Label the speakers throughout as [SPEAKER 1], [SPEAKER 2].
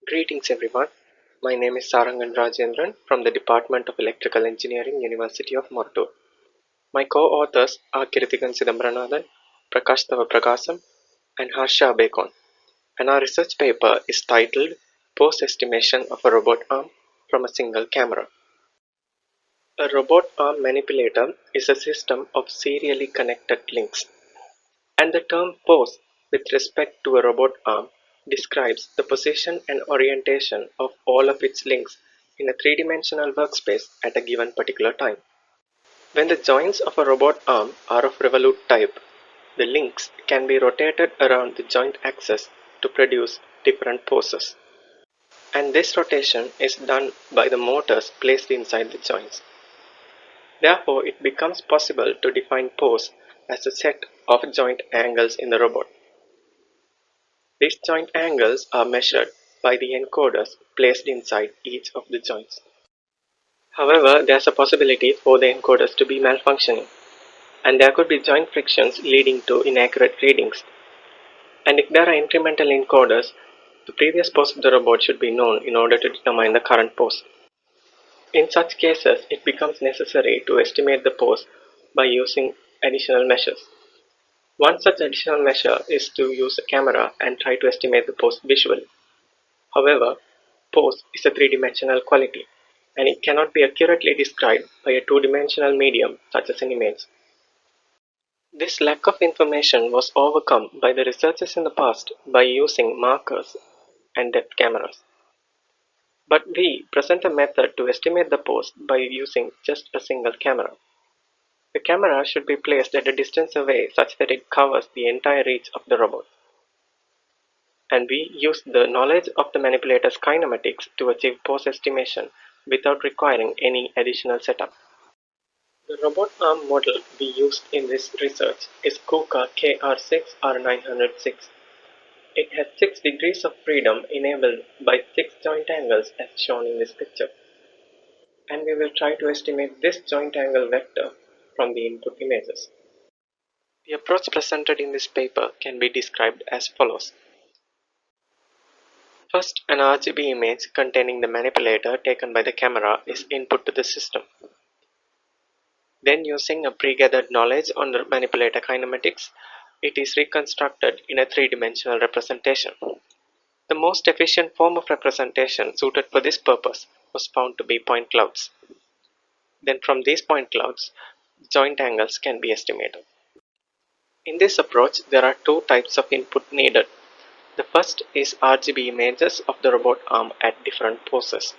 [SPEAKER 1] Greetings everyone. My name is Sarangan Rajendran from the Department of Electrical Engineering, University of Mortur. My co-authors are Kirthikan Sidambaranathan, Prakash Prakasam, and Harsha Bacon. And our research paper is titled Pose Estimation of a Robot Arm from a Single Camera. A robot arm manipulator is a system of serially connected links. And the term pose with respect to a robot arm describes the position and orientation of all of its links in a three-dimensional workspace at a given particular time. When the joints of a robot arm are of revolute type, the links can be rotated around the joint axis to produce different poses. And this rotation is done by the motors placed inside the joints. Therefore, it becomes possible to define pose as a set of joint angles in the robot. These joint angles are measured by the encoders placed inside each of the joints. However, there's a possibility for the encoders to be malfunctioning, and there could be joint frictions leading to inaccurate readings. And if there are incremental encoders, the previous pose of the robot should be known in order to determine the current pose. In such cases, it becomes necessary to estimate the pose by using additional measures. One such additional measure is to use a camera and try to estimate the pose visually. However, pose is a three-dimensional quality, and it cannot be accurately described by a two-dimensional medium such as an image. This lack of information was overcome by the researchers in the past by using markers and depth cameras. But we present a method to estimate the pose by using just a single camera. The camera should be placed at a distance away such that it covers the entire reach of the robot. And we use the knowledge of the manipulator's kinematics to achieve pose estimation without requiring any additional setup. The robot arm model we used in this research is KUKA KR6R906. It has 6 degrees of freedom enabled by 6 joint angles as shown in this picture. And we will try to estimate this joint angle vector from the input images. The approach presented in this paper can be described as follows. First, an RGB image containing the manipulator taken by the camera is input to the system. Then, using a pre-gathered knowledge on the manipulator kinematics, it is reconstructed in a three-dimensional representation. The most efficient form of representation suited for this purpose was found to be point clouds. Then from these point clouds, joint angles can be estimated. In this approach, there are two types of input needed. The first is RGB images of the robot arm at different poses.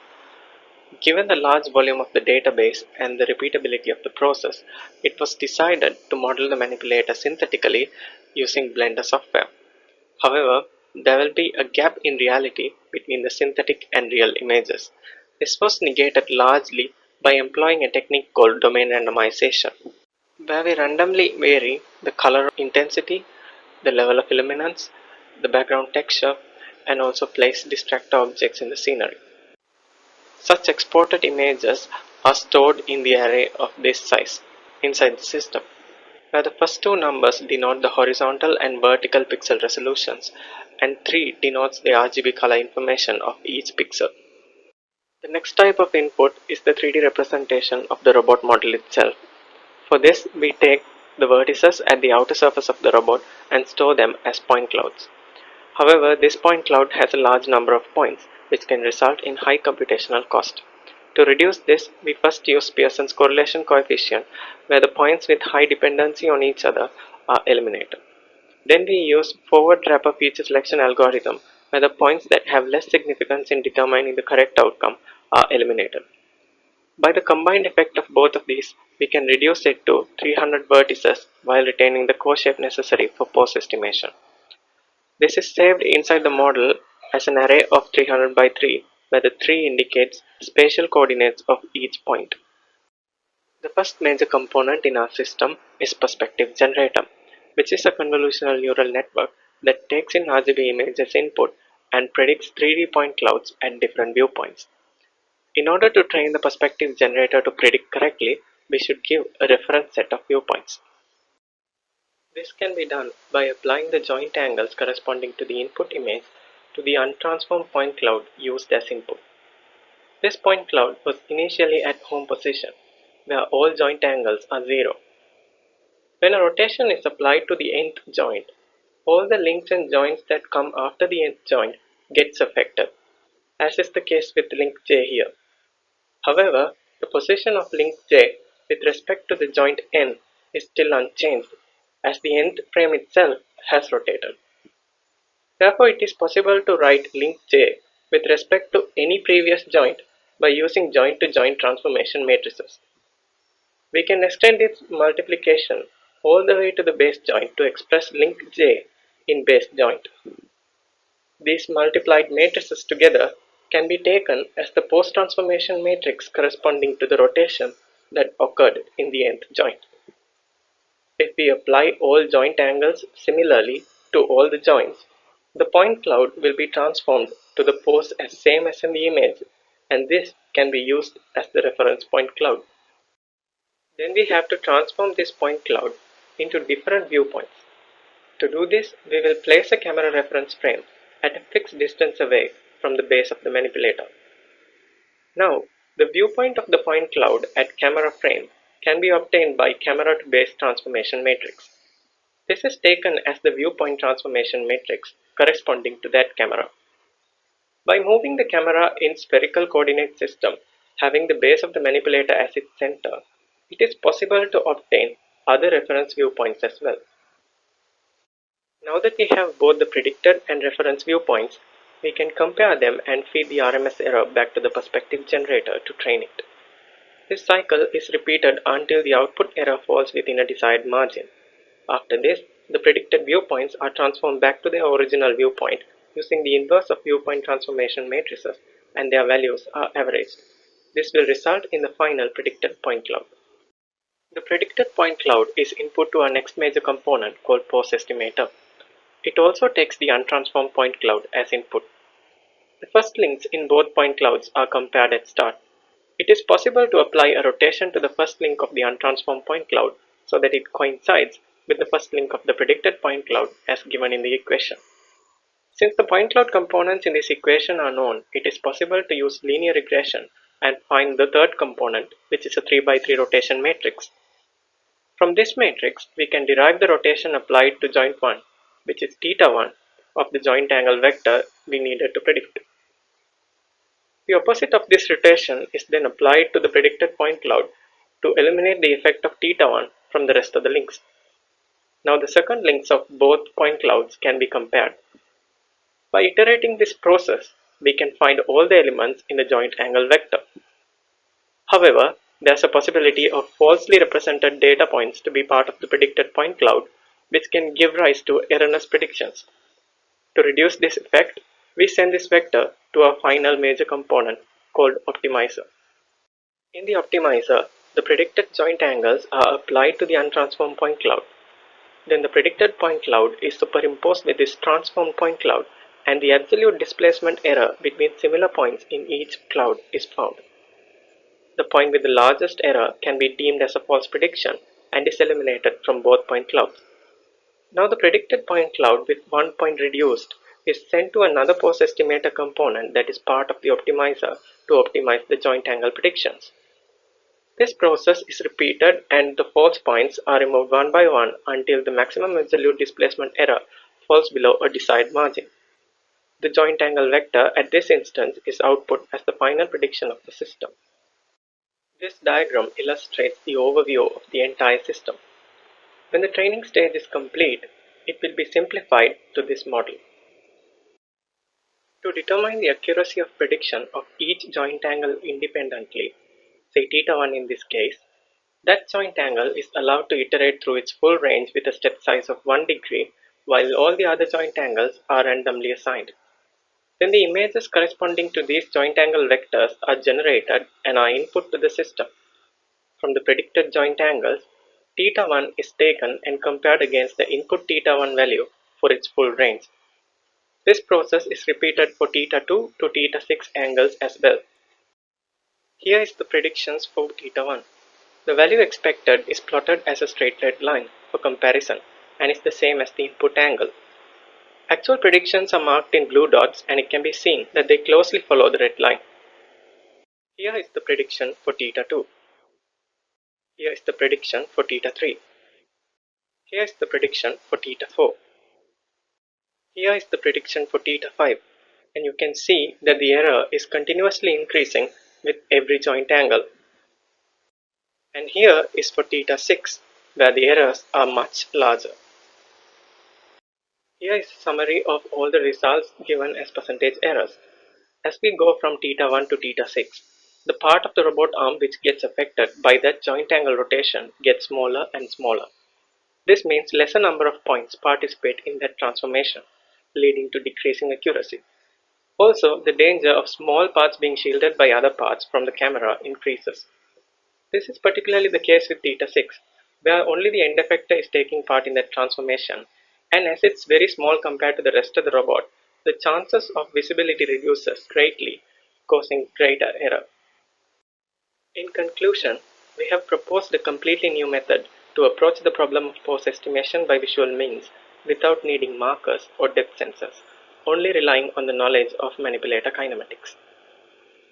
[SPEAKER 1] Given the large volume of the database and the repeatability of the process, it was decided to model the manipulator synthetically using Blender software. However, there will be a gap in reality between the synthetic and real images. This was negated largely by employing a technique called domain randomization, where we randomly vary the color intensity, the level of luminance, the background texture, and also place distractor objects in the scenery. Such exported images are stored in the array of this size inside the system, where the first two numbers denote the horizontal and vertical pixel resolutions, and 3 denotes the RGB color information of each pixel. The next type of input is the 3D representation of the robot model itself. For this, we take the vertices at the outer surface of the robot and store them as point clouds. However, this point cloud has a large number of points, which can result in high computational cost. To reduce this, we first use Pearson's correlation coefficient, where the points with high dependency on each other are eliminated. Then we use forward wrapper feature selection algorithm, where the points that have less significance in determining the correct outcome are eliminated. By the combined effect of both of these, we can reduce it to 300 vertices while retaining the co-shape necessary for pose estimation. This is saved inside the model as an array of 300 by 3, where the 3 indicates spatial coordinates of each point. The first major component in our system is perspective generator, which is a convolutional neural network that takes in RGB images input and predicts 3D point clouds at different viewpoints. In order to train the perspective generator to predict correctly, we should give a reference set of viewpoints. This can be done by applying the joint angles corresponding to the input image to the untransformed point cloud used as input. This point cloud was initially at home position, where all joint angles are 0. When a rotation is applied to the nth joint, all the links and joints that come after the nth joint gets affected, as is the case with link J here. However, the position of link J with respect to the joint N is still unchanged, as the nth frame itself has rotated. Therefore, it is possible to write link J with respect to any previous joint by using joint-to-joint transformation matrices. We can extend this multiplication all the way to the base joint to express link J in base joint. These multiplied matrices together can be taken as the post-transformation matrix corresponding to the rotation that occurred in the nth joint. If we apply all joint angles similarly to all the joints, the point cloud will be transformed to the pose as same as in the image, and this can be used as the reference point cloud. Then we have to transform this point cloud into different viewpoints. To do this, we will place a camera reference frame at a fixed distance away from the base of the manipulator. Now, the viewpoint of the point cloud at camera frame can be obtained by camera to base transformation matrix. This is taken as the viewpoint transformation matrix corresponding to that camera. By moving the camera in spherical coordinate system, having the base of the manipulator as its center, it is possible to obtain other reference viewpoints as well. Now that we have both the predicted and reference viewpoints, we can compare them and feed the RMS error back to the perspective generator to train it. This cycle is repeated until the output error falls within a desired margin. After this, the predicted viewpoints are transformed back to their original viewpoint using the inverse of viewpoint transformation matrices, and their values are averaged. This will result in the final predicted point cloud. The predicted point cloud is input to our next major component called pose estimator. It also takes the untransformed point cloud as input. The first links in both point clouds are compared at start. It is possible to apply a rotation to the first link of the untransformed point cloud so that it coincides with the first link of the predicted point cloud as given in the equation. Since the point cloud components in this equation are known, it is possible to use linear regression and find the third component, which is a 3x3 rotation matrix. From this matrix, we can derive the rotation applied to joint 1, which is θ1 of the joint angle vector we needed to predict. The opposite of this rotation is then applied to the predicted point cloud to eliminate the effect of θ1 from the rest of the links. Now the second links of both point clouds can be compared. By iterating this process, we can find all the elements in the joint angle vector. However, there is a possibility of falsely represented data points to be part of the predicted point cloud, which can give rise to erroneous predictions. To reduce this effect, we send this vector to our final major component called optimizer. In the optimizer, the predicted joint angles are applied to the untransformed point cloud. Then the predicted point cloud is superimposed with this transformed point cloud, and the absolute displacement error between similar points in each cloud is found. The point with the largest error can be deemed as a false prediction and is eliminated from both point clouds. Now the predicted point cloud with one point reduced is sent to another pose estimator component that is part of the optimizer to optimize the joint angle predictions. This process is repeated and the false points are removed one by one until the maximum absolute displacement error falls below a desired margin. The joint angle vector at this instance is output as the final prediction of the system. This diagram illustrates the overview of the entire system. When the training stage is complete, it will be simplified to this model. To determine the accuracy of prediction of each joint angle independently, say θ1 in this case, that joint angle is allowed to iterate through its full range with a step size of 1 degree, while all the other joint angles are randomly assigned. Then the images corresponding to these joint angle vectors are generated and are input to the system. From the predicted joint angles, θ1 is taken and compared against the input θ1 value for its full range. This process is repeated for θ2 to θ6 angles as well. Here is the predictions for θ1. The value expected is plotted as a straight red line for comparison and is the same as the input angle. Actual predictions are marked in blue dots and it can be seen that they closely follow the red line. Here is the prediction for theta 2. Here is the prediction for theta 3. Here is the prediction for theta 4. Here is the prediction for theta 5, and you can see that the error is continuously increasing with every joint angle. And here is for theta 6, where the errors are much larger. Here is a summary of all the results given as percentage errors. As we go from theta 1 to theta 6, the part of the robot arm which gets affected by that joint angle rotation gets smaller and smaller. This means lesser number of points participate in that transformation, leading to decreasing accuracy. Also, the danger of small parts being shielded by other parts from the camera increases. This is particularly the case with theta 6, where only the end effector is taking part in that transformation, and as it's very small compared to the rest of the robot, the chances of visibility reduces greatly, causing greater error. In conclusion, we have proposed a completely new method to approach the problem of pose estimation by visual means without needing markers or depth sensors, only relying on the knowledge of manipulator kinematics.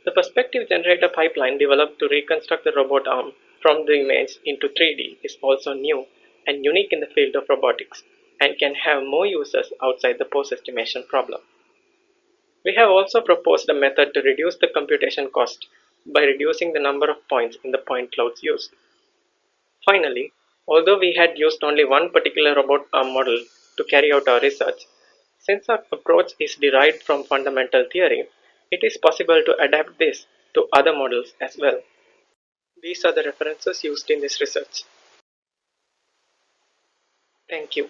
[SPEAKER 1] The perspective generator pipeline developed to reconstruct the robot arm from the image into 3D is also new and unique in the field of robotics and can have more uses outside the pose estimation problem. We have also proposed a method to reduce the computation cost by reducing the number of points in the point clouds used. Finally, although we had used only one particular robot arm model to carry out our research, since our approach is derived from fundamental theory, it is possible to adapt this to other models as well. These are the references used in this research. Thank you.